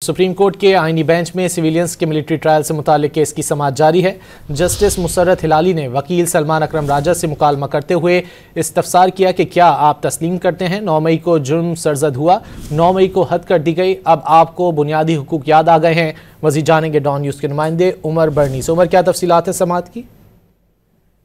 Supreme court के आईनी bench में सिविलियंस के मिलिट्री ट्रायल से मुतालिक केस की समाअत जारी है। जस्टिस मुसर्रत हिलाली ने वकील सलमान अकरम राजा से मुकालमा करते हुए इस्तफसार किया कि क्या आप तस्लीम करते हैं 9 मई को जुर्म सरजद हुआ, 9 मई को हद कर दी गई, अब आपको बुनियादी हुकूक याद आ गए हैं। मज़ीद जानेंगे डॉन न्यूज़ के नुमाइंदे उमर बर्नी से। उमर, क्या तफसीलात है समाअत की?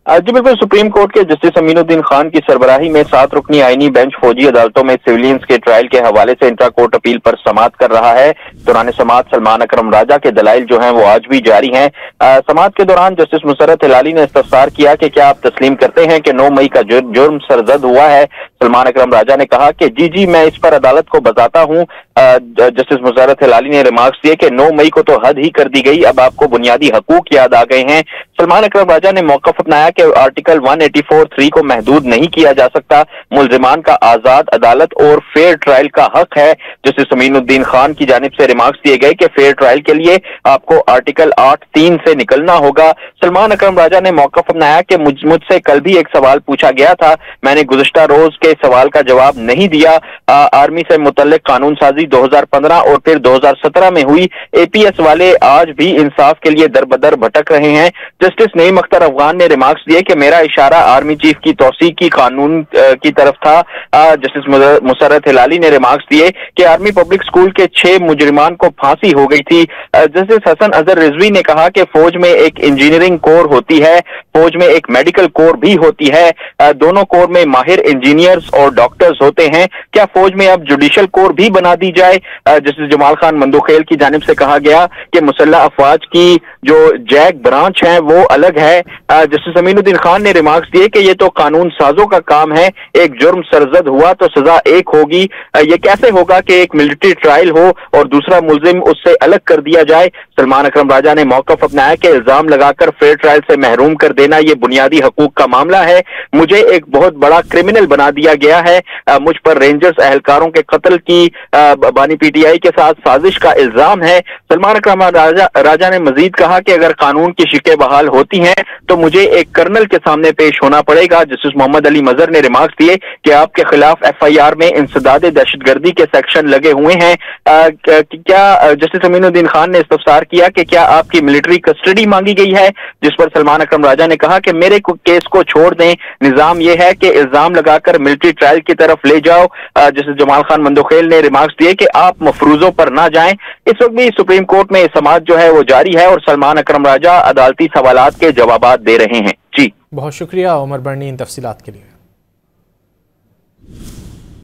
जी बिल्कुल, सुप्रीम कोर्ट के जस्टिस अमीनुद्दीन खान की सरबराही में 7 रुकनी आईनी बेंच फौजी अदालतों में सिविलियंस के ट्रायल के हवाले से इंट्रा कोर्ट अपील पर समाअत कर रहा है। दौरान समाअत सलमान अकरम राजा के दलाइल जो हैं वो आज भी जारी हैं। समाअत के दौरान जस्टिस मुसर्रत हिलाली ने इस्तफसार किया कि क्या आप तस्लीम करते हैं कि 9 मई का जुर्म सरजद हुआ है। सलमान अकरम राजा ने कहा कि जी मैं इस पर अदालत को बताता हूँ। जस्टिस मुसर्रत हिलाली ने रिमार्क्स दिए कि 9 मई को तो हद ही कर दी गई, अब आपको बुनियादी हकूक याद आ गए हैं। सलमान अकरम राजा ने मौक़िफ़ अपनाया कि आर्टिकल 184(3) को महदूद नहीं किया जा सकता। मुल्जिमान का आजाद अदालत और फेयर ट्रायल का हक है। जस्टिस अमीनुद्दीन खान की जानिब से रिमार्क्स दिए गए कि फेयर ट्रायल के लिए आपको आर्टिकल 8(3) से निकलना होगा। सलमान अकरम राजा ने मौक़िफ़ अपनाया कि मुझसे कल भी एक सवाल पूछा गया था, मैंने गुज़िश्ता रोज के सवाल का जवाब नहीं दिया। आर्मी से मुतल्लिक कानून साजी 2015 और फिर 2017 में हुई। APS वाले आज भी इंसाफ के लिए दरबदर भटक रहे हैं। जस्टिस नईम अख्तर अफगान ने रिमार्क्स दिए कि मेरा इशारा आर्मी चीफ की तौसीक की कानून की तरफ था। जस्टिस मुसर्रत हिलाली ने रिमार्क्स दिए कि आर्मी पब्लिक स्कूल के 6 मुजरिमान को फांसी हो गई थी। जस्टिस हसन अजहर रिजवी ने कहा कि फौज में एक इंजीनियरिंग कोर होती है, फौज में एक मेडिकल कोर भी होती है। दोनों कोर में माहिर इंजीनियर्स और डॉक्टर्स होते हैं। क्या फौज में अब जुडिशल कोर भी बना दी जाए? जस्टिस जमाल खान मंदोखेल की जानिब से कहा गया कि मुसल्लह अफवाज की जो जैक ब्रांच है वो अलग है। जस्टिस अमीनुद्दीन खान ने रिमार्क्स दिए कि ये तो कानून साजों का काम है, एक जुर्म सरजद हुआ तो सजा एक होगी। ये कैसे होगा कि एक मिलिट्री ट्रायल हो और दूसरा मुल्जिम उससे अलग कर दिया जाए? सलमान अकरम राजा ने मौक़िफ़ अपनाया कि इल्जाम लगाकर फेयर ट्रायल से महरूम कर देना ये बुनियादी हकूक का मामला है। मुझे एक बहुत बड़ा क्रिमिनल बना दिया गया है। मुझ पर रेंजर्स एहलकारों के कत्ल की बानी PTI के साथ साजिश का इल्जाम है। सलमान अकरम राजा ने मजीद कहा कि अगर कानून की शिकें बहाल होती हैं तो मुझे एक कर्नल के सामने पेश होना पड़ेगा। जस्टिस मोहम्मद अली मजहर ने रिमार्क्स दिए कि आपके खिलाफ FIR में इंसदाद दहशतगर्दी के सेक्शन लगे हुए हैं। क्या जस्टिस अमीनुद्दीन खान ने इस्तफसार किया कि क्या आपकी मिलिट्री कस्टडी मांगी गई है, जिस पर सलमान अकरम राजा ने कहा कि मेरे केस को छोड़ दें, निजाम यह है कि इल्जाम लगाकर मिलिट्री ट्रायल की तरफ ले जाओ। जस्टिस जमाल खान मंदोखेल ने रिमार्क्स दिए कि आप मफरूजों पर ना जाएं। इस वक्त भी सुप्रीम कोर्ट में समाअत जो है वो जारी है और सलमान अकरम राजा अदालती सवालात के जवाबात दे रहे हैं। जी बहुत शुक्रिया उमर बर्नी इन तफसीलात के लिए।